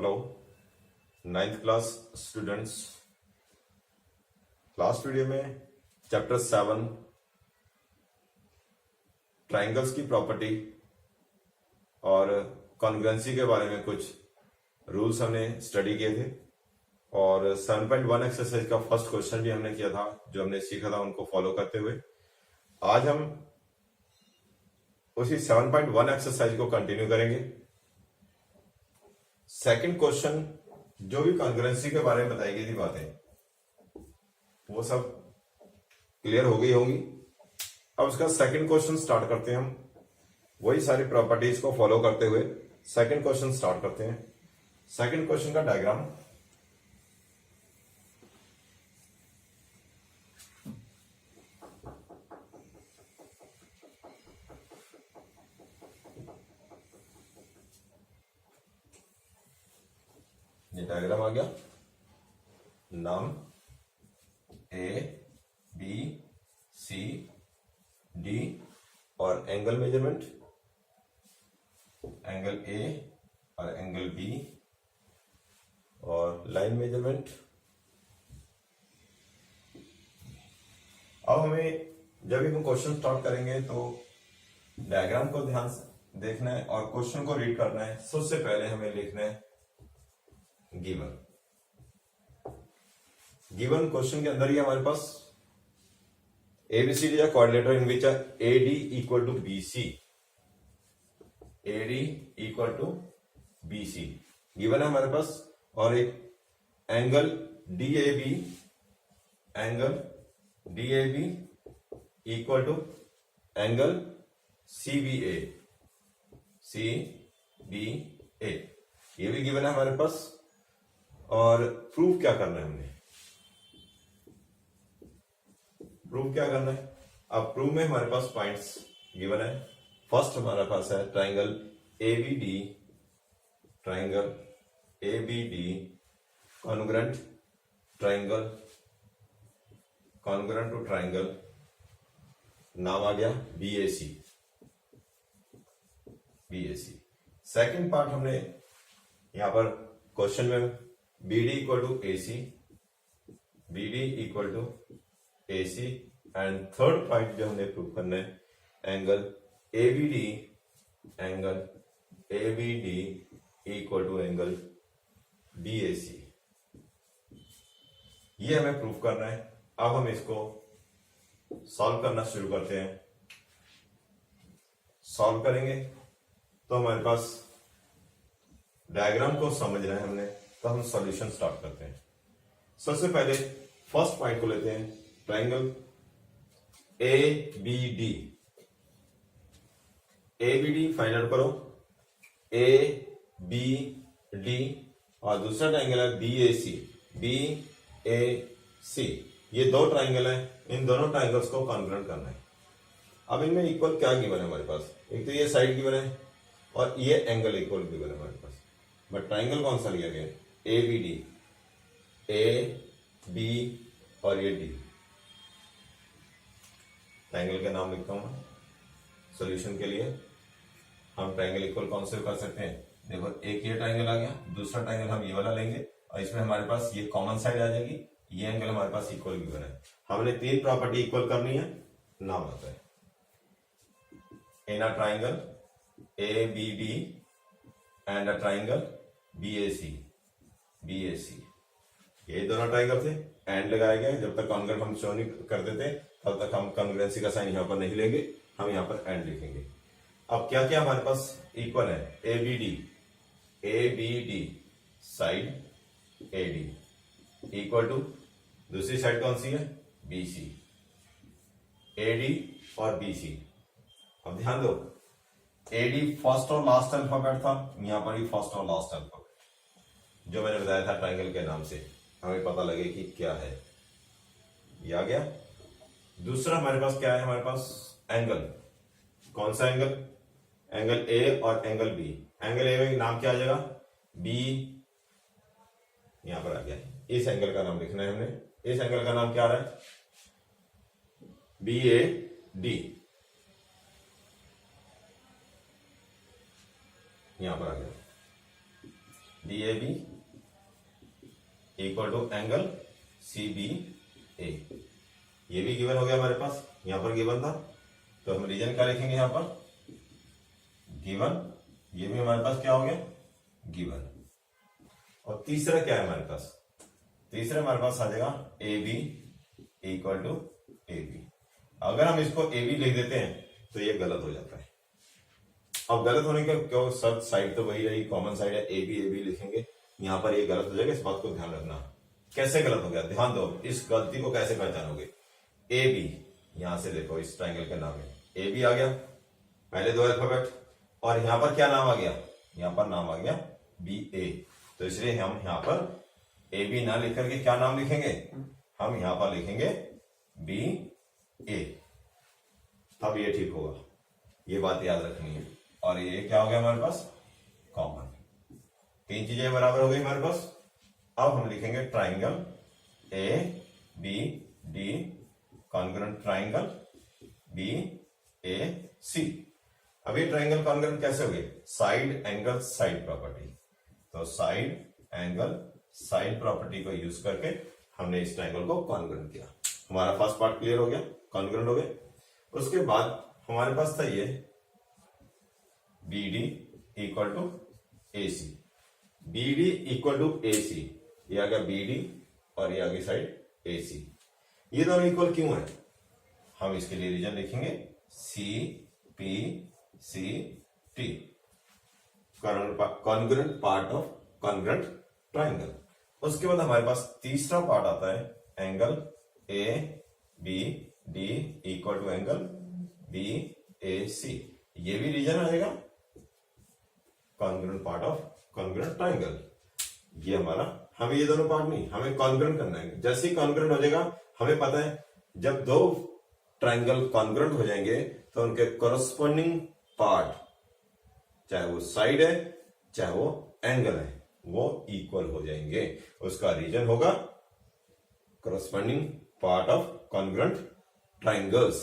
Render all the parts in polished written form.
Hello ninth class students. Last video में chapter 7 triangles की property और कॉन्ग्रुएंसी के बारे में कुछ रूल्स हमने स्टडी किए थे और 7.1 एक्सरसाइज का फर्स्ट क्वेश्चन भी हमने किया था। जो हमने सीखा था उनको फॉलो करते हुए आज हम उसी 7.1 एक्सरसाइज को कंटिन्यू करेंगे। सेकंड क्वेश्चन जो भी कॉन्ग्रुएंसी के बारे में बताई गई थी बातें वो सब क्लियर हो गई होंगी। अब उसका सेकंड क्वेश्चन स्टार्ट करते हैं। हम वही सारी प्रॉपर्टीज को फॉलो करते हुए सेकंड क्वेश्चन स्टार्ट करते हैं। सेकंड क्वेश्चन का डायग्राम ये डायग्राम आ गया। नाम ए बी सी डी और एंगल मेजरमेंट एंगल ए और एंगल बी और लाइन मेजरमेंट। अब हमें जब भी हम क्वेश्चन स्टार्ट करेंगे तो डायग्राम को ध्यान से देखना है और क्वेश्चन को रीड करना है। सबसे पहले हमें लिखना है गिवन क्वेश्चन के अंदर ही हमारे पास एबीसीडी या coordinator in which AD equal to BC given है हमारे पास और एक angle DAB equal to angle CBA ये भी गिवन है हमारे पास। और प्रूफ क्या करना है हमने अब प्रूफ में हमारे पास पॉइंट्स गिवन है। फर्स्ट हमारे पास है triangle ABD congruent to triangle नाम आ गया बीएसी। सेकंड पार्ट हमने यहां पर क्वेश्चन में BD equal to AC and third point जो हमने प्रूव करना है angle ABD equal to angle BAC। ये हमें प्रूव करना है। अब हम इसको सॉल्व करना शुरू करते हैं। सॉल्व करेंगे तो हमारे पास डायग्राम को समझना है हमने, तो हम सॉल्यूशन स्टार्ट करते हैं। सबसे पहले फर्स्ट पॉइंट को लेते हैं ट्राइंगल ABD फाइंड आउट करो ABD और दूसरा ट्राइंगल है BAC। ये दो ट्राइंगल है, इन दोनों ट्राइंगल्स को कॉन्ग्रुएंट करना है। अब इनमें इक्वल क्या गिवन है हमारे पास, एक तो ये साइड गिवन है और ये एंगल इक्वल गिवन है हमारे पास। बट ट्राइंगल कौन सा लिया गया है ABD, A B और ये D। ट्राइंगल के नाम लिखता हूं सॉल्यूशन के लिए। हम ट्राइंगल इक्वल कौन से कर सकते हैं, देखो एक ये ट्राइंगल आ गया, दूसरा ट्राइंगल हम ये वाला लेंगे और इसमें हमारे पास ये कॉमन साइड आ जाएगी। ये एंगल हमारे पास इक्वल गिवन है। हमने तीन प्रॉपर्टी इक्वल करनी है। नाम आता है in a triangle ABD and a triangle BAC। ये दोनों ट्राइंगल थे, एंड लगाए गए। जब तक कॉन्ग्रुएंट हम शो नहीं कर देते तब तक हम कॉन्ग्रुएंसी का साइन यहां पर नहीं लेंगे, हम यहां पर एंड लिखेंगे। अब क्या क्या हमारे पास इक्वल है ABD side AD equal to दूसरी साइड कौन सी है BC। AD और BC, अब ध्यान दो AD फर्स्ट और लास्ट अल्फाबेट था, यहां पर ही फर्स्ट और लास्ट अल्फाबेट जो मैंने बताया था ट्राइंगल के नाम से हमें पता लगे कि क्या है, ये आ गया। दूसरा हमारे पास क्या है, हमारे पास एंगल, कौन सा एंगल A और एंगल B। एंगल A में नाम क्या आ जाएगा B, यहां पर आ गया। इस एंगल का नाम लिखना है हमने। इस एंगल का नाम क्या आ रहा है BAD, यहां पर आ गया। DAB equal to angle CBA। ये भी गिवन हो गया हमारे पास, यहां पर गिवन था, तो हम रीजन क्या लिखेंगे यहां पर, गिवन। ये भी हमारे पास क्या हो गया, गिवन। और तीसरा क्या है हमारे पास, तीसरा हमारे पास आ जाएगा AB इक्वल टू AB। अगर हम इसको AB लिख देते हैं तो ये गलत हो जाता है। अब गलत होने का क्यों, सब साइड तो वही रही, कॉमन साइड है, AB लिखेंगे, यहां पर ये गलत हो जाएगा, इस बात को ध्यान रखना। कैसे गलत हो गया, ध्यान दो, इस गलती को कैसे पहचानोगे। AB, यहां से देखो इस ट्राइंगल के नाम में AB आ गया, पहले दो अल्फाबेट, और यहां पर क्या नाम आ गया, यहां पर नाम आ गया BA। तो इसलिए हम यहां पर AB ना लिख करके क्या नाम लिखेंगे, हम यहां पर लिखेंगे BA। अब ये ठीक होगा, ये बात याद रखनी है। और ये क्या हो गया हमारे पास, कॉमन। तीन चीजें बराबर हो गई हमारे पास। अब हम लिखेंगे triangle ABD congruent triangle BAC। अब ये ट्राइंगल कॉन्ग्रुएंट कैसे हो गए, साइड एंगल साइड प्रॉपर्टी। तो साइड एंगल साइड प्रॉपर्टी को यूज करके हमने इस ट्राइंगल को कॉन्ग्रुएंट किया। हमारा फर्स्ट पार्ट क्लियर हो गया, कॉन्ग्रुएंट हो गए। उसके बाद हमारे पास था ये BD equal to AC। BD equal to AC, ये आ गया BD और ये आगे साइड AC। ये दोनों इक्वल क्यों है, हम इसके लिए रीजन लिखेंगे CPCT, congruent part of congruent triangle. उसके बाद हमारे पास तीसरा पार्ट आता है angle ABD equal to angle BAC। ये भी रीजन आएगा congruent part of congruent triangle. ये हमारा, हमें ये दोनों पार्ट नहीं, हमें कॉन्ग्रुएंट करना है। जैसे ही कॉन्ग्रुएंट हो जाएगा, हमें पता है जब दो ट्राइंगल कॉन्ग्रुएंट हो जाएंगे तो उनके कोरस्पोंडिंग पार्ट, चाहे वो साइड है चाहे वो एंगल है, वो इक्वल हो जाएंगे। उसका रीजन होगा corresponding part of congruent triangles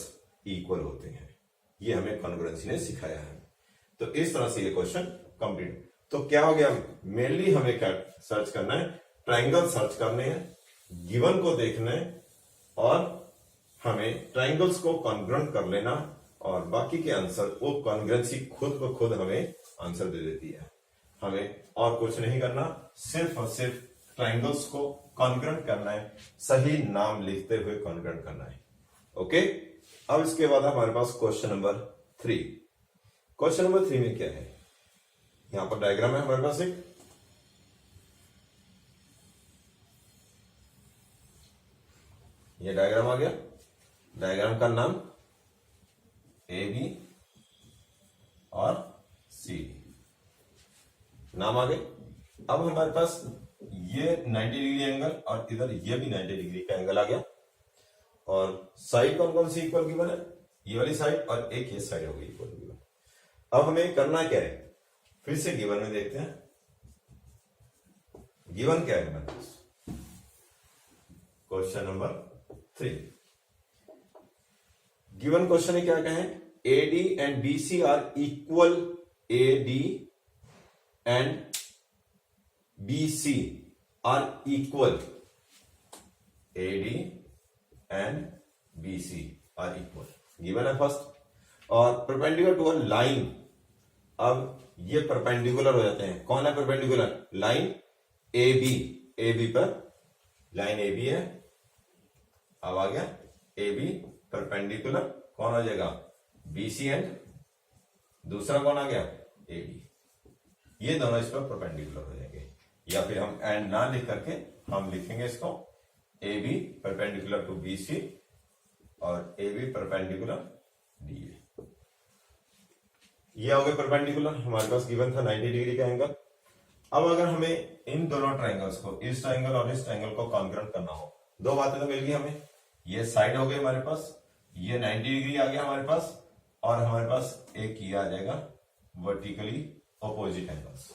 equal होते हैं। ये हमें कॉन्ग्रुएंसी ने सिखाया है। तो इस तरह से ये क्वेश्चन कंप्लीट। तो क्या हो गया, मेनली हमें क्या सर्च करना है, ट्राइंगल सर्च करने हैं, गिवन को देखना है, और हमें ट्राइंगल्स को कॉन्ग्रुएंट कर लेना, और बाकी के आंसर वो कॉन्ग्रुएंसी खुद ब खुद हमें आंसर दे देती है। हमें और कुछ नहीं करना, सिर्फ और सिर्फ ट्राइंगल्स को कॉन्ग्रुएंट करना है, सही नाम लिखते हुए कॉन्ग्रुएंट करना है। ओके, अब इसके बाद हमारे पास क्वेश्चन नंबर 3। क्वेश्चन नंबर 3 में क्या है, यहां पर डायग्राम है हमारे पास एक, ये डायग्राम आ गया। डायग्राम का नाम AB और CD नाम आ गए। अब हमारे पास ये 90 डिग्री एंगल और इधर ये भी 90 डिग्री का एंगल आ गया, और साइड कौन कौन सी इक्वल गिवन है, ये वाली साइड और एक ये साइड हो गई इक्वल गिवन। अब हमें करना क्या है, फिर से गिवन में देखते हैं गिवन क्या है हमारे पास। क्वेश्चन नंबर 3 गिवन क्वेश्चन में क्या कहें, AD and BC are equal, AD and BC are equal, AD and BC are equal, given है फर्स्ट। और परपेंडिकुलर टू अ लाइन, अब ये परपेंडिकुलर हो जाते हैं। कौन है परपेंडिकुलर, लाइन AB पर, लाइन AB है, अब आ गया AB परपेंडिकुलर, कौन आ जाएगा BC एंड दूसरा कौन आ गया AD, ये दोनों इस पर परपेंडिकुलर हो जाएंगे। या फिर हम एंड ना लिख करके हम लिखेंगे इसको AB परपेंडिकुलर टू BC और AB परपेंडिकुलर DA। ये हो गए परपेंडिकुलर, हमारे पास गिवन था 90 डिग्री का एंगल। अब अगर हमें इन दोनों ट्राइंगल्स को, इस ट्राइंगल और इस ट्राइंगल को कॉन्ग्रुएंट करना हो, दो बातें तो मिल गई हमें, ये साइड हो गई हमारे पास, ये 90 डिग्री आ गया हमारे पास, और हमारे पास एक ये आ जाएगा वर्टिकली ऑपोजिट एंगल्स।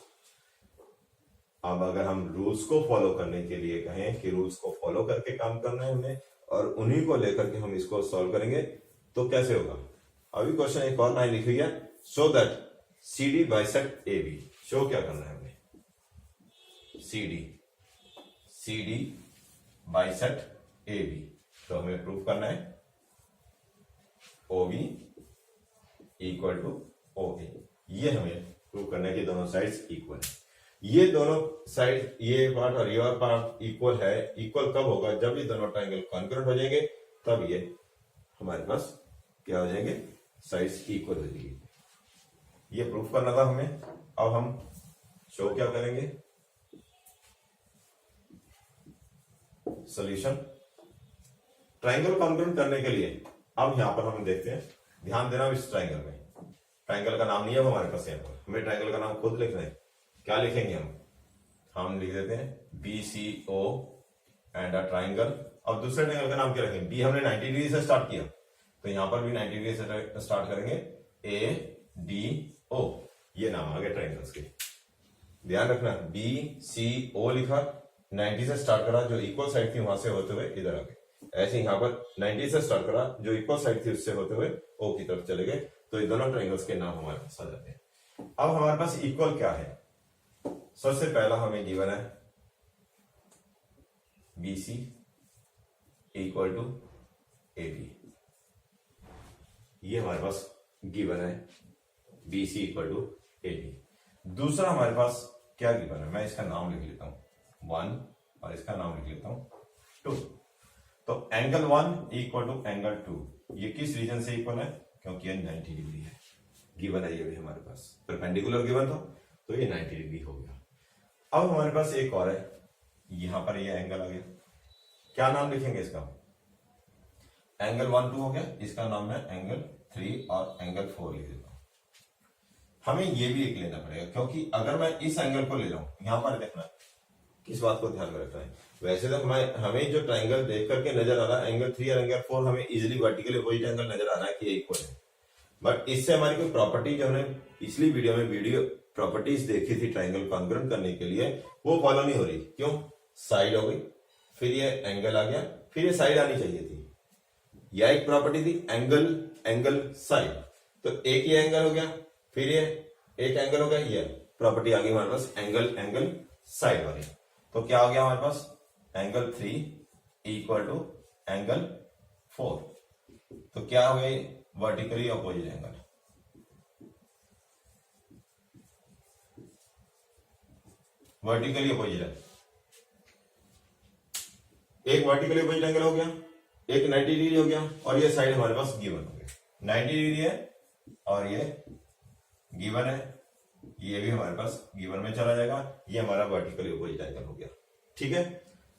अब अगर हम रूल्स को फॉलो करने के लिए कहें कि रूल्स को फॉलो करके काम करना है हमें, और उन्हीं को लेकर के हम इसको सॉल्व करेंगे, तो कैसे होगा। अभी क्वेश्चन एक और लाइन लिखी है, show that CD bisect AB। Show क्या करना है हमें, C D bisect A B. तो हमें प्रूव करना है O B equal to O A. ये हमें प्रूव करना है कि दोनों साइड्स इक्वल है। ये दोनों साइड, ये पार्ट और ये पार्ट इक्वल है। इक्वल कब होगा? जब ये दोनों ट्राइंगल कॉन्ग्रुएंट हो जाएंगे, तब ये हमारे पास क्या हो जाएंगे? साइड्स इक्वल हो जाएगी। ये प्रूफ करना था हमें। अब हम शो क्या करेंगे? सॉल्यूशन। ट्राइंगल कॉन्ग्रुएंट करने के लिए अब यहां पर हम देखते हैं, ध्यान देना इस ट्राइंगल में। ट्राइंगल का नाम नहीं है हमारे पास, यहाँ पर हमें ट्राइंगल का नाम खुद लिखना है। क्या लिखेंगे हम लिख देते हैं B C O and a triangle. अब दूसरे ट्राइंगल का नाम क्या रखेंगे? बी हमने 90 डिग्री से स्टार्ट किया, तो यहां पर भी 90 डिग्री से स्टार्ट करेंगे, ए डी ओ। ये नाम आ गए ट्राइंगल्स के। ध्यान रखना, बी सी ओ लिखा, 90 से स्टार्ट करा, जो इक्वल साइड थी वहां से होते हुए इधर आ गए। ऐसे यहां पर 90 से स्टार्ट करा, जो इक्वल साइड थी उससे होते हुए ओ की तरफ चले गए। तो ये दोनों ट्राइंगल्स के नाम हमारे पास आ जाते हैं। अब हमारे पास इक्वल क्या है? सबसे पहला हमें गिवन है B C equal to A B. ये हमारे पास गिवन है B C equal to A B. दूसरा हमारे पास क्या गिवन है? मैं इसका नाम लिख लेता हूं 1 और इसका नाम लिख लेता हूं 2। तो एंगल 1 इक्वल टू एंगल 2, ये किस रीजन से इक्वल है? क्योंकि ये 90 डिग्री है। गिवन है ये भी हमारे पास, परपेंडिकुलर गिवन था, तो ये 90 डिग्री हो गया। अब हमारे पास एक और है, यहां पर ये एंगल आ गया। क्या नाम लिखेंगे इसका? एंगल 1 2 हो गया, इसका नाम है एंगल 3 और एंगल 4 लिख देता हूं। हमें ये भी एक लेना पड़ेगा, क्योंकि अगर मैं इस एंगल को ले रहा हूं, यहां पर देखना किस बात को ध्यान में रखना है। वैसे तो हमें जो ट्राइंगल देख करके नजर आ रहा है एंगल 3 और एंगल 4, हमें इजिली वर्टिकली अपोजिट एंगल नजर आ रहा है कि इक्वल है। बट इससे हमारी कोई प्रॉपर्टी जो हमने पिछली वीडियो प्रॉपर्टीज देखी थी ट्राइंगल कॉन्ग्रुएंट करने के लिए, वो फॉलो नहीं हो रही। क्यों? साइड हो गई, फिर ये एंगल आ गया, फिर ये साइड आनी चाहिए थी। यह एक प्रॉपर्टी थी एंगल साइड, तो एक ही एंगल हो गया, फिर ये एक एंगल हो गया, ये प्रॉपर्टी आ गई हमारे पास एंगल साइड वाली। तो क्या हो गया हमारे पास? Angle 3 equal to angle 4। तो क्या हो गई? Vertically opposite angle. Vertically opposite है, एक वर्टिकली अपोजिट एंगल हो गया, एक 90 डिग्री हो गया, और ये साइड हमारे पास गिवन हो गया। 90 डिग्री है और ये गिवन है, ये भी हमारे पास गिवन में चला जाएगा। ये हमारा वर्टिकली अपोजिट एंगल हो गया। ठीक है,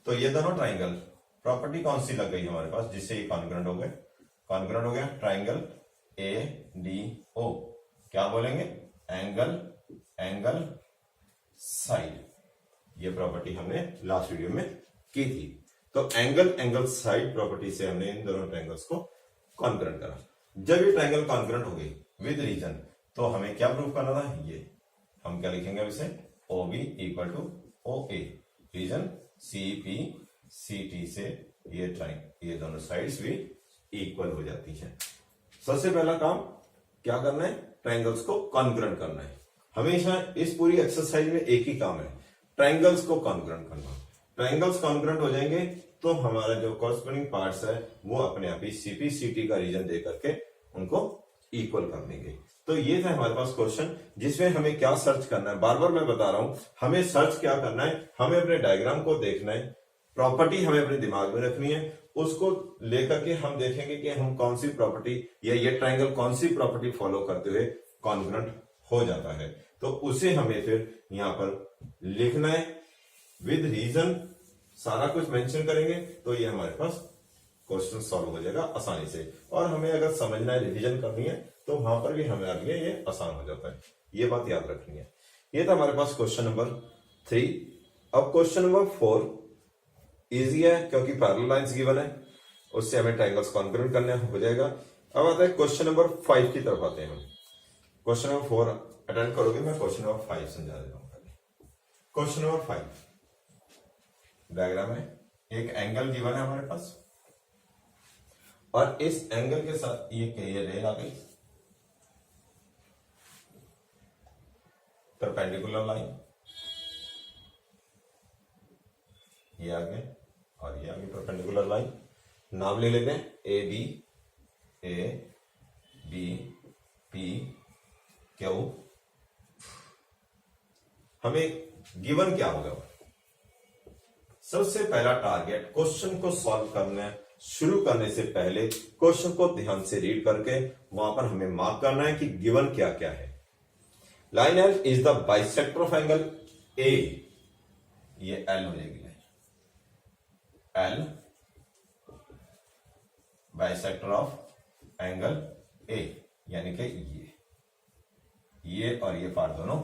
तो ये दोनों ट्राइंगल प्रॉपर्टी कौन सी लग गई हमारे पास जिससे ये कॉन्ग्रुएंट हो गए? कॉन्ग्रुएंट हो गया ट्राइंगल ए डी ओ। क्या बोलेंगे? Angle side. ये प्रॉपर्टी हमने लास्ट वीडियो में की थी। तो एंगल साइड प्रॉपर्टी से हमने इन दोनों ट्राइंगल्स को कॉन्ग्रुएंट करा। जब ये ट्राइंगल कॉन्ग्रुएंट हो गई विद रीजन, तो हमें क्या प्रूव करना था? ये हम क्या लिखेंगे अब इसे? O B equal to O A. Reason C P C T से ये दोनों साइड्स भी इक्वल हो जाती हैं। सबसे पहला काम क्या करना है? ट्राइंगल्स को कॉन्ग्रुएंट करना है। हमेशा इस पूरी एक्सरसाइज में एक ही काम है, ट्राइंगल्स को कॉन्ग्रुएंट करना। ट्राइंगल्स कॉन्ग्रुएंट हो जाएंगे तो हमारा जो कॉरस्पॉन्डिंग पार्ट्स है वो अपने आप ही सीपी सीटी का रीजन दे करके उनको इक्वल कर देंगे। तो ये था हमारे पास क्वेश्चन, जिसमें हमें क्या सर्च करना है। बार बार मैं बता रहा हूं, हमें सर्च क्या करना है? हमें अपने डायग्राम को देखना है, प्रॉपर्टी हमें अपने दिमाग में रखनी है, उसको लेकर के हम देखेंगे कि हम कौन सी प्रॉपर्टी या ये ट्राइंगल कौन सी प्रॉपर्टी फॉलो करते हुए कॉन्ग्रुएंट हो जाता है। तो उसे हमें फिर यहां पर लिखना है विद रीजन, सारा कुछ मेंशन करेंगे, तो ये हमारे पास क्वेश्चन सॉल्व हो जाएगा आसानी से। और हमें अगर समझना है, रिवीजन करनी है, तो वहां पर भी हमें आगे ये आसान हो जाता है। ये बात याद रखनी है। ये था हमारे पास क्वेश्चन नंबर 3। अब क्वेश्चन नंबर 4 इजी है क्योंकि पैरेलल लाइंस गिवन है, उससे हमें ट्रायंगल्स कॉन्ग्रुएंट करने हो जाएगा। अब आता है क्वेश्चन नंबर 5 की तरफ आते हैं हम। क्वेश्चन नंबर 4 अटेंड करोगे, मैं क्वेश्चन नंबर 5 समझा देता हूं। क्वेश्चन नंबर 5 डायग्राम है, एक एंगल गिवन है हमारे पास और इस एंगल के साथ ये रेल आ गई, परपेंडिकुलर लाइन, ये आ गया और ये आ गई परपेंडिकुलर लाइन। नाम ले लेते हैं ए बी पी क्यू। हमें गिवन क्या होगा? सबसे पहला टारगेट क्वेश्चन को सॉल्व करना है। शुरू करने से पहले क्वेश्चन को ध्यान से रीड करके वहां पर हमें मार्क करना है कि गिवन क्या क्या है। Line L is the bisector of angle ए, ये एल हो जाएगी line, L bisector of angle A, यानी कि ये और ये पार्ट दोनों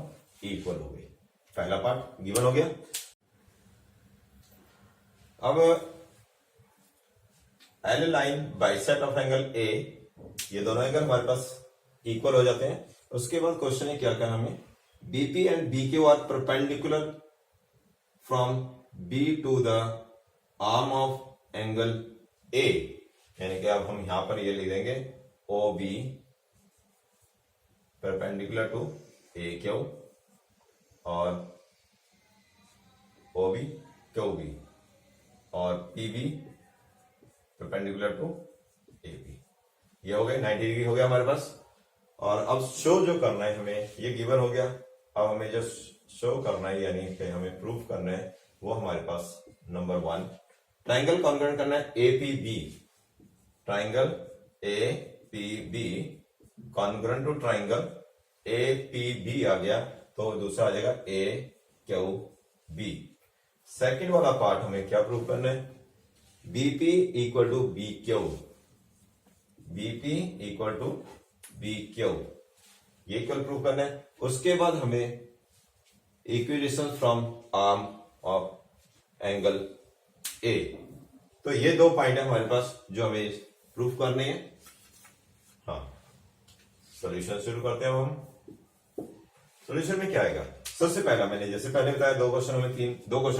इक्वल हो गए। पहला पार्ट गिवन हो गया। अब L line bisect of angle ए, ये दोनों एंगल हमारे पास इक्वल हो जाते हैं। उसके बाद क्वेश्चन है क्या करना हमें, BP and B Q are perpendicular from B to the arm of angle A, यानी कि अब हम यहां पर ये लिख देंगे O B perpendicular to A Q और ओ बी क्यू बी और P B perpendicular to A B. ये हो गए 90 डिग्री हो गया हमारे पास। और अब शो जो करना है हमें, ये गिवन हो गया। अब हमें जो शो करना है यानी कि हमें प्रूफ करना है वो हमारे पास नंबर 1 ट्राइंगल कॉन्ग्रुएंट करना है A P B. Triangle A P B congruent to triangle A P B आ गया, तो दूसरा आ जाएगा ए क्यू बी। सेकेंड वाला पार्ट हमें क्या प्रूव करना है, BP equal to B Q, BP equal to B Q, ये इक्वल प्रूव करना है। उसके बाद हमें equidistance from arm of angle A. तो ये दो पॉइंट है हमारे पास जो हमें प्रूफ करने हैं। हाँ, सॉल्यूशन शुरू करते हैं हम। सॉल्यूशन में क्या आएगा, सबसे पहला मैंने जैसे पहले बताया दो क्वेश्चन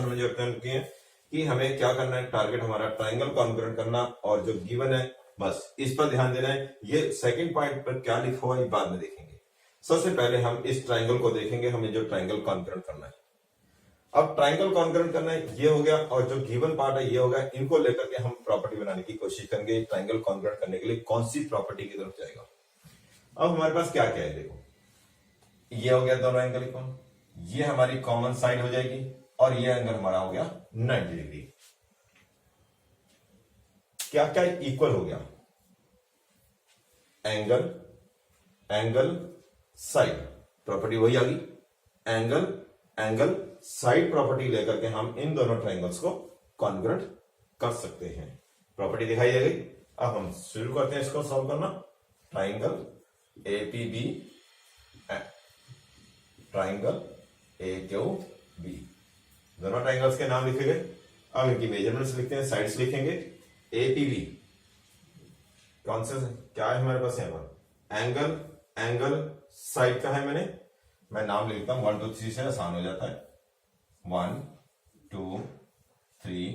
में जो अटेम्प्ट किए हैं कि हमें क्या करना है, टारगेट हमारा ट्राइंगल कॉन्ग्रुएंट करना और जो गिवन है बस इस पर ध्यान देना है। ये सेकंड पॉइंट पर क्या लिखा हुआ है ये बाद में देखेंगे। सबसे पहले हम इस ट्राइंगल को देखेंगे, हमें जो ट्राइंगल कॉन्ग्रुएंट करना है। अब ट्राइंगल कॉन्ग्रुएंट करना है ये हो गया और जो गिवन पार्ट है ये हो गया। इनको लेकर के हम प्रॉपर्टी बनाने की कोशिश करेंगे। ट्राइंगल कॉन्ग्रुएंट करने के लिए कौन सी प्रॉपर्टी की तरफ जाएगा। अब हमारे पास क्या क्या है, देखो ये हो गया दोनों एंगल इक्वल, ये हमारी कॉमन साइड हो जाएगी और ये एंगल हमारा हो गया 90 डिग्री। क्या क्या इक्वल हो गया, एंगल साइड प्रॉपर्टी वही आ गई। एंगल साइड प्रॉपर्टी लेकर के हम इन दोनों ट्राइंगल्स को कॉन्ग्रुएंट कर सकते हैं। प्रॉपर्टी दिखाई दे गई। अब हम शुरू करते हैं इसको सॉल्व करना। Triangle APB, triangle A Q B, दोनों ट्राइंगल्स के नाम लिखे गए। अब इनकी मेजरमेंट्स लिखते हैं, साइड्स लिखेंगे। एपीबी कौन सा क्या है हमारे पास, यहां पर एंगल साइड का है। मैं नाम लिखता हूं 1 2 3 से आसान हो जाता है। 1 2 3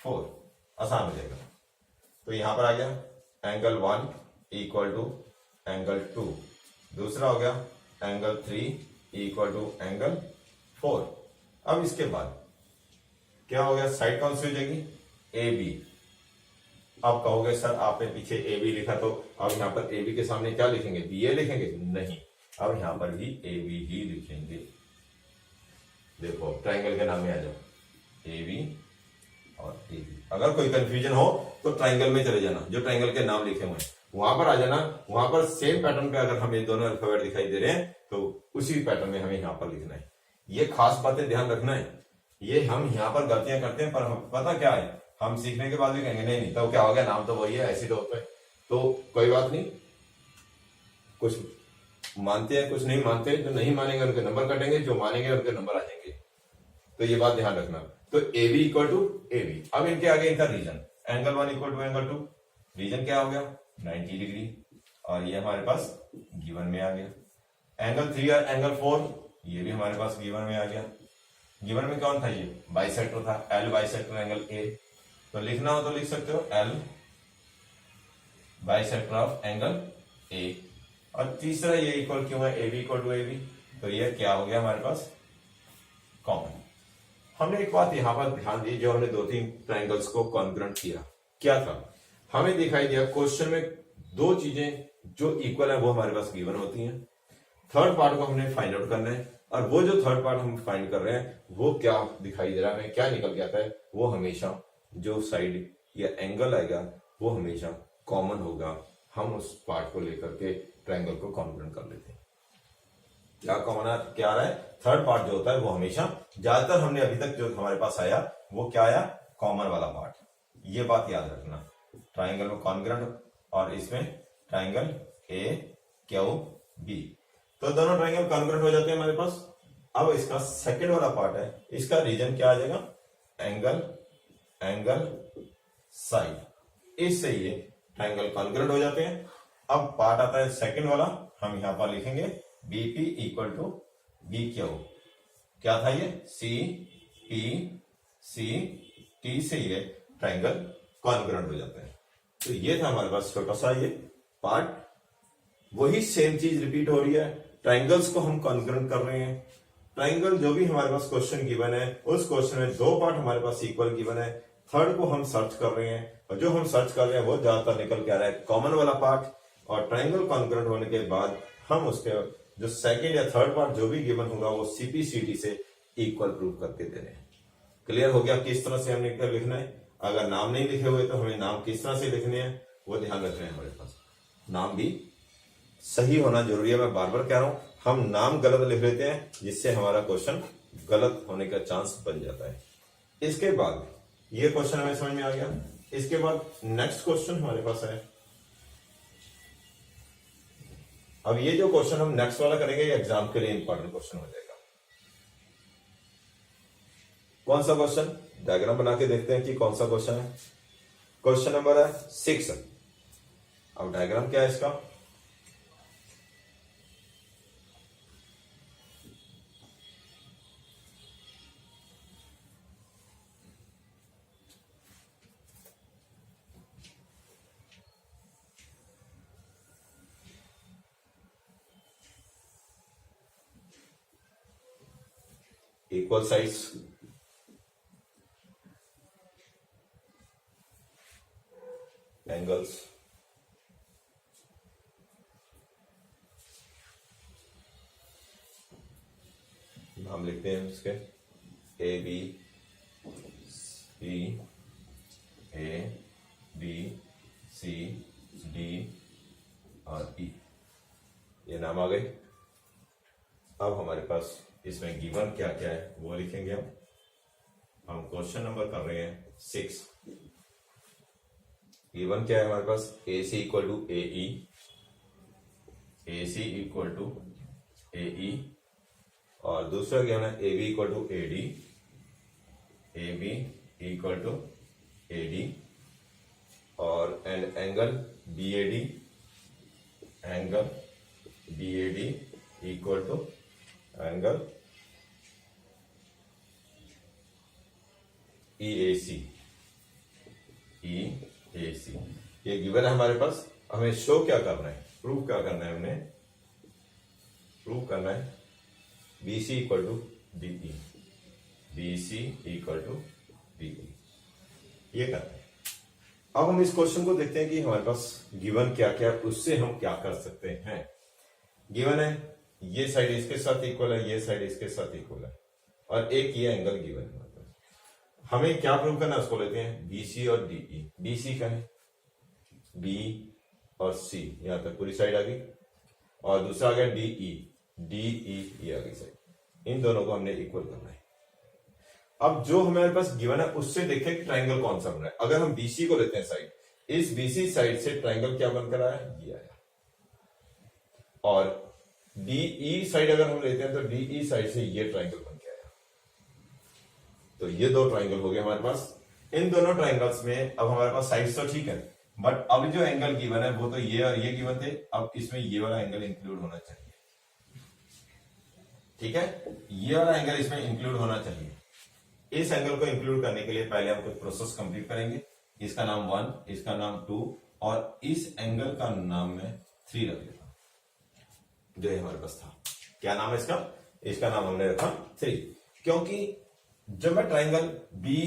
4 आसान हो जाएगा। तो यहां पर आ गया एंगल 1 इक्वल टू एंगल 2, दूसरा हो गया एंगल 3 इक्वल टू एंगल 4। अब इसके बाद क्या हो गया, साइड कौन सी हो जाएगी, ए बी। अब कहोगे सर आपने पीछे ए बी लिखा, तो अब यहां पर ए बी के सामने क्या लिखेंगे, बी ए लिखेंगे? नहीं, अब यहां पर भी ए बी ही लिखेंगे। देखो ट्राइंगल के नाम में आ जाओ, ए बी और ए बी। अगर कोई कंफ्यूजन हो तो ट्राइंगल में चले जाना, जो ट्राइंगल के नाम लिखे हुए हैं वहां पर आ जाना। वहां पर सेम पैटर्न पे अगर हमें दोनों अल्फाबेट दिखाई दे रहे हैं तो उसी पैटर्न में हमें यहां पर लिखना है। ये खास बातें ध्यान रखना है। ये हम यहां पर गलतियां करते हैं, पर हम पता क्या है, हम सीखने के बाद भी कहेंगे नहीं तो क्या हो गया, नाम तो वही है, ऐसी तो होता है। तो कोई बात नहीं, कुछ मानते हैं कुछ नहीं मानते। जो नहीं मानेंगे उनके नंबर कटेंगे, जो मानेंगे उनके नंबर आ जाएंगे। तो ये बात ध्यान रखना। तो A B equal to A B. अब इनके आगे इनका reason, angle 1 equal to angle 2, reason क्या हो गया 90 डिग्री, और ये हमारे पास गिवन में आ गया। एंगल 3 और एंगल 4 ये भी हमारे पास गिवन में आ गया। गिवन में कौन था, ये बाइसेक्टर था, एल बाइसेक्टर एंगल ए। तो लिखना हो तो लिख सकते हो L bisector of angle A. और तीसरा ये इक्वल क्यों है, A B equal to A B, तो ये क्या हो गया हमारे पास कॉमन। हमने एक बात यहां पर ध्यान दी, जो हमने 2-3 ट्राइंगल्स को कॉन्ग्रुएंट किया, क्या था, हमें दिखाई दिया क्वेश्चन में दो चीजें जो इक्वल है वो हमारे पास गिवन होती हैं। थर्ड पार्ट को हमने फाइंड आउट करना है, और वो जो थर्ड पार्ट हम फाइंड कर रहे हैं वो क्या दिखाई दे रहा है, हमें क्या निकल के आता है, वो हमेशा जो साइड या एंगल आएगा वो हमेशा कॉमन होगा। हम उस पार्ट को लेकर के ट्राइंगल को कॉन्ग्रुएंट कर लेते हैं। क्या कॉमन क्या आ रहा है, थर्ड पार्ट जो होता है वो हमेशा, ज्यादातर हमने अभी तक जो हमारे पास आया वो क्या आया, कॉमन वाला पार्ट। ये बात याद रखना, ट्राइंगल में कॉन्ग्रुएंट और इसमें ट्राइंगल ए क्यू बी, तो दोनों ट्राइंगल कॉन्ग्रुएंट हो जाते हैं हमारे पास। अब इसका सेकंड वाला पार्ट है, इसका रीजन क्या आ जाएगा, एंगल एंगल साइड, इससे ये ट्राइंगल कॉन्ग्रुएंट हो जाते हैं। अब पार्ट आता है सेकंड वाला, हम यहां पर लिखेंगे BP equal to B Q. क्या था ये, सी पी सी टी से ये ट्राइंगल कॉन्ग्रुएंट हो जाते हैं। तो ये था हमारे पास छोटा सा ये पार्ट। वही सेम चीज रिपीट हो रही है, ट्राइंगल्स को हम कॉन्ग्रुएंट कर रहे हैं। ट्राइंगल जो भी हमारे पास क्वेश्चन गिवन है, उस क्वेश्चन में दो पार्ट हमारे पास इक्वल गिवन है, थर्ड को हम सर्च कर रहे हैं, और जो हम सर्च कर रहे हैं वो ज्यादातर निकल के आ रहा है कॉमन वाला पार्ट। और ट्राइंगल कॉन्ग्रुएंट होने के बाद हम उसके जो सेकंड या थर्ड पार्ट जो भी गिवन होगा वो सीपीसीटी से इक्वल प्रूव करके दे रहे हैं। क्लियर हो गया किस तरह से हमने लिखना है। अगर नाम नहीं लिखे हुए तो हमें नाम किस तरह से लिखने हैं वो ध्यान रखना है। हमारे पास नाम भी सही होना जरूरी है, मैं बार बार कह रहा हूं, हम नाम गलत लिख लेते हैं जिससे हमारा क्वेश्चन गलत होने का चांस बन जाता है। इसके बाद ये क्वेश्चन हमें समझ में आ गया। इसके बाद नेक्स्ट क्वेश्चन हमारे पास है। अब ये जो क्वेश्चन हम नेक्स्ट वाला करेंगे ये एग्जाम के लिए इंपॉर्टेंट क्वेश्चन हो जाएगा। कौन सा क्वेश्चन, डायग्राम बना के देखते हैं कि कौन सा क्वेश्चन है। क्वेश्चन नंबर है 6। अब डायग्राम क्या है इसका, इक्वल साइज, एंगल्स, नाम लिखते हैं उसके A B C, A B C D और ई, ये नाम आ गए। अब हमारे पास इसमें गिवन क्या क्या है वो लिखेंगे। हम क्वेश्चन नंबर कर रहे हैं 6। गिवन क्या है हमारे पास, A C equal to A E, A C equal to A E, और दूसरा गिवन है A B equal to A D, A B equal to A D, और and angle B A D, angle B A D equal to angle E A C, E A C, ये given है हमारे पास। हमें show क्या करना है, prove क्या करना है, हमने प्रूव करना है B C equal to D E, B C equal to D E, ये करना है। अब हम इस क्वेश्चन को देखते हैं कि हमारे पास गिवन क्या क्या है, उससे हम क्या कर सकते हैं। गिवन है ये साइड इसके साथ इक्वल है, ये साइड इसके साथ इक्वल है, और एक ये एंगल गिवन है। हमें क्या प्रूव करना है उसको लेते हैं बीसी और डीई। बीसी का है बी और सी, यहां तक पूरी साइड आ गई, और दूसरा आ गया डीई, डीई ये आ गई साइड। इन दोनों को हमने इक्वल करना है। अब जो हमारे पास गिवन है उससे देखें कि ट्राइंगल कौन सा बन रहा है। अगर हम बीसी को लेते हैं साइड, इस बीसी साइड से ट्राइंगल क्या बनकर आया, ये आया। और डीई साइड अगर हम लेते हैं तो डीई साइड से ये ट्राइंगल बन के आया। तो ये दो ट्राइंगल हो गए हमारे पास। इन दोनों ट्राइंगल्स में अब हमारे पास साइड्स तो ठीक है, बट अब जो एंगल गिवन है वो तो ये और ये गिवन थे। अब इसमें ये वाला एंगल इंक्लूड होना चाहिए, ठीक है, ये वाला एंगल इसमें इंक्लूड होना चाहिए। इस एंगल को इंक्लूड करने के लिए पहले हम कुछ प्रोसेस कंप्लीट करेंगे। इसका नाम 1, इसका नाम 2, और इस एंगल का नाम मैं 3 रख लेता हूं, जो हमारे पास था। क्या नाम है इसका, इसका नाम हमने रखा 3, क्योंकि जब मैं ट्राइंगल बी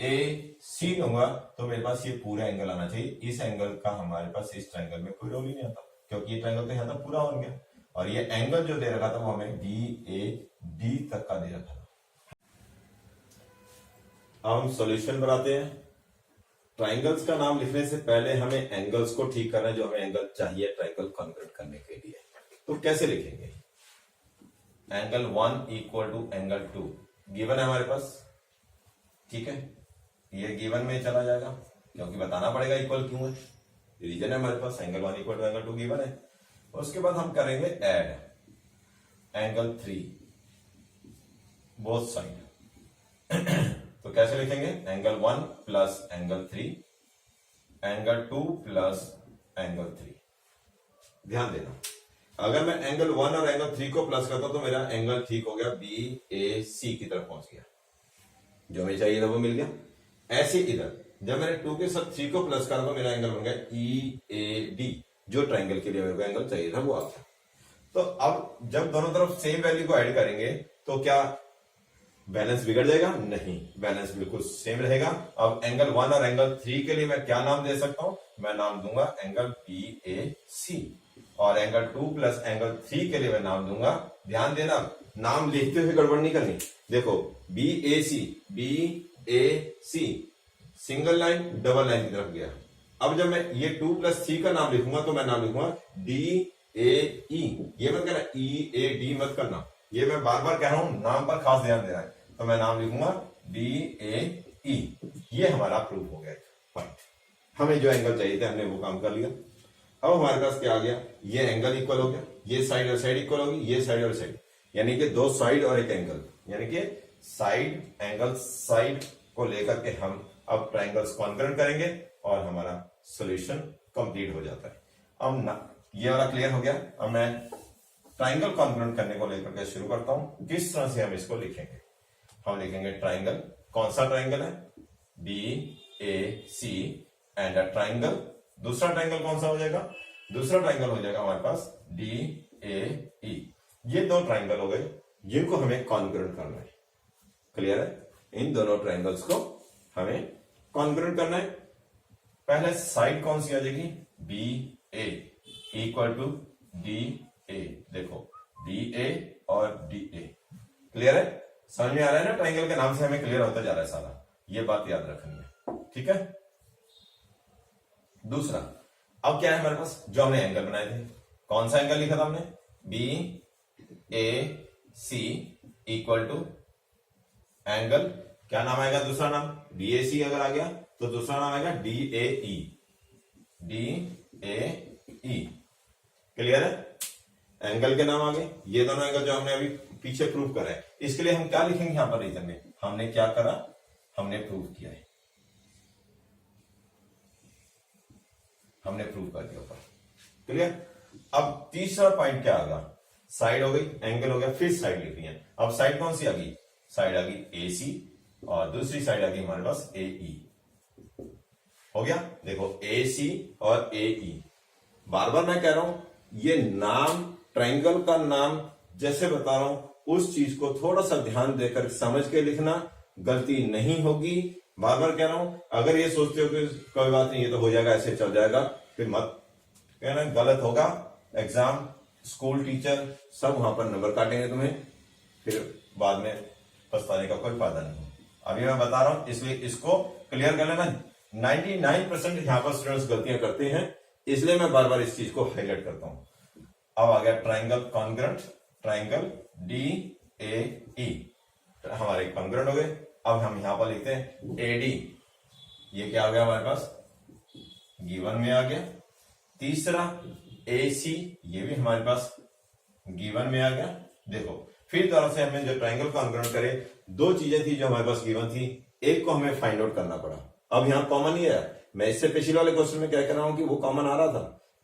ए सी लूंगा तो मेरे पास ये पूरा एंगल आना चाहिए। इस एंगल का हमारे पास इस ट्राइंगल में कोई रोल ही नहीं आता, क्योंकि ये ट्राइंगल तो यहां तक पूरा हो गया, और ये एंगल जो दे रखा था वो हमें बी ए डी तक का दे रखा था। अब हम सॉल्यूशन बनाते हैं। ट्राइंगल्स का नाम लिखने से पहले हमें एंगल्स को ठीक करना है, जो हमें एंगल चाहिए ट्राइंगल कॉन्वर्ट करने के लिए। तो कैसे लिखेंगे? Angle 1 equal to angle 2 given है हमारे पास, ठीक है, ये गिवन में चला जाएगा क्योंकि बताना पड़ेगा इक्वल क्यों है, रीजन है हमारे पास। Angle 1 equal to angle 2 given है। उसके बाद हम करेंगे ऐड एंगल 3 बोथ साइड। तो कैसे लिखेंगे? Angle 1 plus angle 3, angle 2 plus angle 3। ध्यान देना, अगर मैं एंगल 1 और एंगल 3 को प्लस करता तो मेरा एंगल ठीक हो गया, बी ए सी की तरफ पहुंच गया, जो हमें चाहिए था वो मिल गया। ऐसे इधर जब मैंने 2 के साथ 3 को प्लस करा तो मेरा एंगल बन गया ई ए डी, जो ट्राइंगल के लिए मेरे को एंगल चाहिए था वो आ गया। तो अब जब दोनों तरफ सेम वैल्यू को ऐड करेंगे तो क्या बैलेंस बिगड़ जाएगा? नहीं, बैलेंस बिल्कुल सेम रहेगा। अब एंगल 1 और एंगल 3 के लिए मैं क्या नाम दे सकता हूं? मैं नाम दूंगा एंगल बी ए सी, और एंगल 2 प्लस एंगल 3 के लिए मैं नाम दूंगा, ध्यान देना नाम लिखते हुए गड़बड़ नहीं करनी। देखो B A C single line double line की तरफ गया। अब जब मैं ये 2 प्लस 3 का नाम लिखूंगा तो मैं नाम लिखूंगा डी ए ई। ये मत करना ई ए डी मत करना, ये मैं बार बार कह रहा हूं, नाम पर खास ध्यान देना है। तो मैं नाम लिखूंगा डी ए ई। ये हमारा प्रूफ हो गया पॉइंट। हमें जो एंगल चाहिए थे हमने वो काम कर लिया। अब हमारे पास क्या आ गया? ये एंगल इक्वल हो गया, ये साइड और साइड इक्वल होगी, ये साइड और साइड, यानी कि 2 साइड और एक एंगल, यानी कि साइड एंगल साइड को लेकर के हम अब ट्राइंगल्स कॉन्करेंट करेंगे और हमारा सॉल्यूशन कंप्लीट हो जाता है। अब ना ये वाला क्लियर हो गया। अब मैं ट्राइंगल कॉन्करेंट करने को लेकर के शुरू करता हूं। किस तरह से हम इसको लिखेंगे? हम लिखेंगे ट्राइंगल, कौन सा ट्राइंगल है? B A C and a triangle. दूसरा ट्राइंगल कौन सा हो जाएगा? दूसरा ट्राइंगल हो जाएगा हमारे पास डी ए ई। ये 2 ट्राइंगल हो गए जिनको हमें कॉन्करेंट करना है। क्लियर है? इन दोनों ट्राइंगल्स को हमें कॉन्करेंट करना है। पहले साइड कौन सी आ जाएगी? B A equal to D A. देखो डी ए और डी ए। क्लियर है? समझ में आ रहा है ना? ट्राइंगल के नाम से हमें क्लियर होता जा रहा है सारा, ये बात याद रखनी है, ठीक है। दूसरा, अब क्या है हमारे पास? जो हमने एंगल बनाए थे, कौन सा एंगल लिखा था हमने? B A C equal to angle, क्या नाम आएगा? दूसरा नाम बी ए सी अगर आ गया तो दूसरा नाम आएगा D A E. D A E. Clear है? एंगल के नाम आ गए। ये दोनों एंगल जो हमने अभी पीछे प्रूव करा है, इसके लिए हम क्या लिखेंगे यहां पर रीजन में? हमने क्या करा? हमने प्रूव किया है, हमने प्रूव कर दिया ऊपर। क्लियर? अब तीसरा पॉइंट क्या आगा? साइड हो गई, एंगल हो गया, फिर साइड लिखनी है। अब साइड कौन सी आ गई? साइड आ गई ए सी और दूसरी साइड आ गई हमारे पास ए ई। हो गया? देखो ए सी और ए ई। बार बार मैं कह रहा हूं, ये नाम ट्राइंगल का नाम जैसे बता रहा हूं उस चीज को थोड़ा सा ध्यान देकर समझ के लिखना, गलती नहीं होगी। बार बार कह रहा हूं, अगर ये सोचते हो कि कोई बात नहीं ये तो हो जाएगा, ऐसे चल जाएगा, फिर मत कहना, गलत होगा। एग्जाम, स्कूल टीचर सब वहां पर नंबर काटेंगे तुम्हें, फिर बाद में पछताने का कोई फायदा नहीं। अभी मैं बता रहा हूं, इसलिए इसको क्लियर कर लेना। 99% यहां पर स्टूडेंट्स गलतियां करते हैं, इसलिए मैं बार बार इस चीज को हाईलाइट करता हूं। अब आ गया triangle congruent, triangle D A E हमारे कॉन्ग्रुएंट हो गए। अब हम यहां पर लिखते हैं एडी। ये क्या आ गया हमारे पास? गिवन में आ गया। तीसरा ए सी, ये भी हमारे पास गिवन में आ गया। देखो फिर तरह से हमें जो ट्राइंगल कॉन्ग्रुएंट करे, 2 चीजें थी जो हमारे पास गिवन थी, एक को हमें फाइंड आउट करना पड़ा। अब यहां कॉमन ही है। मैं इससे पिछले वाले क्वेश्चन में क्या कह रहा हूं कि वो कॉमन आ रहा था,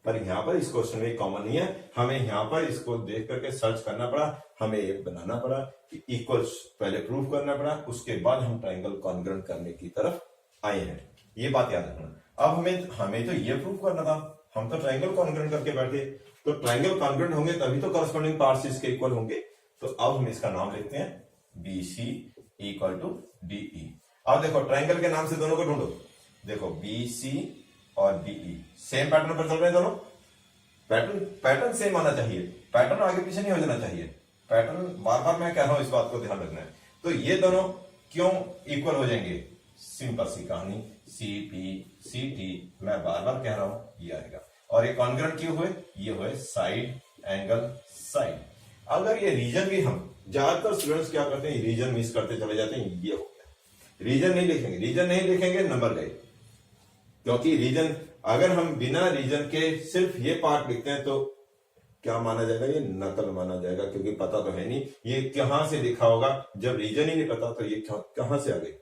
पर यहां पर इस क्वेश्चन में कॉमन नहीं है। हमें यहां पर इसको देख करके सर्च करना पड़ा, हमें एक बनाना पड़ा, इक्वल्स पहले प्रूव करना पड़ा, उसके बाद हम ट्राइंगल कॉन्ग्रुएंट करने की तरफ आए हैं। ये बात याद रखना। अब हमें तो ये प्रूव करना था, हम तो ट्राइंगल कॉन्ग्रुएंट करके बैठे। तो ट्राइंगल कॉन्ग्रुएंट होंगे तभी तो कॉरस्पॉन्डिंग पार्ट्स इसके इक्वल होंगे। तो अब हम इसका नाम लिखते हैं B C equal to DE। अब देखो ट्रायंगल के नाम से दोनों को ढूंढो। देखो BC और DE सेम पैटर्न पर चल रहे हैं दोनों। पैटर्न सेम आना चाहिए, पैटर्न आगे पीछे नहीं हो जाना चाहिए। पैटर्न बार बार मैं कह रहा हूं, इस बात को ध्यान रखना है। तो ये दोनों क्यों इक्वल हो जाएंगे? सिंपल सी कहानी, CPCT मैं बार बार कह रहा हूं ये आएगा। और ये कॉन्ग्रुएंट क्यों हुए? ये हुए साइड एंगल साइड। अगर ये रीजन भी, हम ज्यादातर स्टूडेंट्स क्या करते हैं, रीजन मिस करते चले जाते हैं। ये हो गया, रीजन नहीं लिखेंगे, रीजन नहीं लिखेंगे नंबर गए। क्योंकि रीजन, अगर हम बिना रीजन के सिर्फ ये पार्ट लिखते हैं तो क्या माना जाएगा? ये नकल माना जाएगा, क्योंकि पता तो है नहीं ये कहां से लिखा होगा। जब रीजन ही नहीं पता तो ये कहां से आ गई।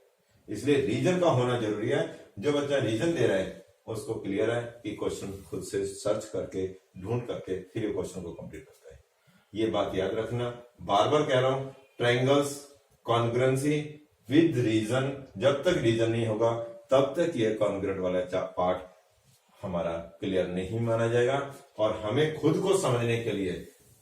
इसलिए रीजन का होना जरूरी है। जो बच्चा रीजन दे रहा है उसको क्लियर है कि क्वेश्चन खुद से सर्च करके ढूंढ करके फिर ये क्वेश्चन को कंप्लीट करता है। ये बात याद रखना, बार बार कह रहा हूं। ट्रायंगल्स कॉन्ग्रुएंसी विद रीजन, जब तक रीजन नहीं होगा तब तक ये कॉन्ग्रुएंट वाला पार्ट हमारा क्लियर नहीं माना जाएगा। और हमें खुद को समझने के लिए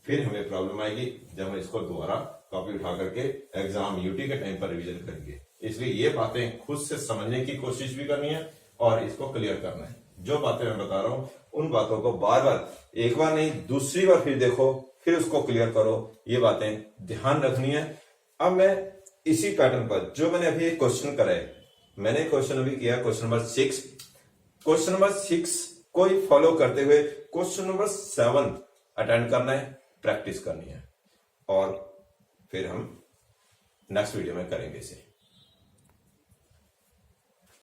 फिर हमें प्रॉब्लम आएगी जब हम इसको दोबारा कॉपी उठा करके एग्जाम यूटी के टाइम पर रिवीजन करेंगे। इसलिए ये बातें खुद से समझने की कोशिश भी करनी है और इसको क्लियर करना है। जो बातें मैं बता रहा हूं उन बातों को बार बार, एक बार नहीं दूसरी बार फिर देखो, फिर उसको क्लियर करो। ये बातें ध्यान रखनी है। अब मैं इसी पैटर्न पर, जो मैंने अभी एक क्वेश्चन करा है, मैंने क्वेश्चन अभी किया क्वेश्चन नंबर 6। क्वेश्चन नंबर 6 को ही फॉलो करते हुए क्वेश्चन नंबर 7 अटेंड करना है, प्रैक्टिस करनी है और फिर हम नेक्स्ट वीडियो में करेंगे इसे।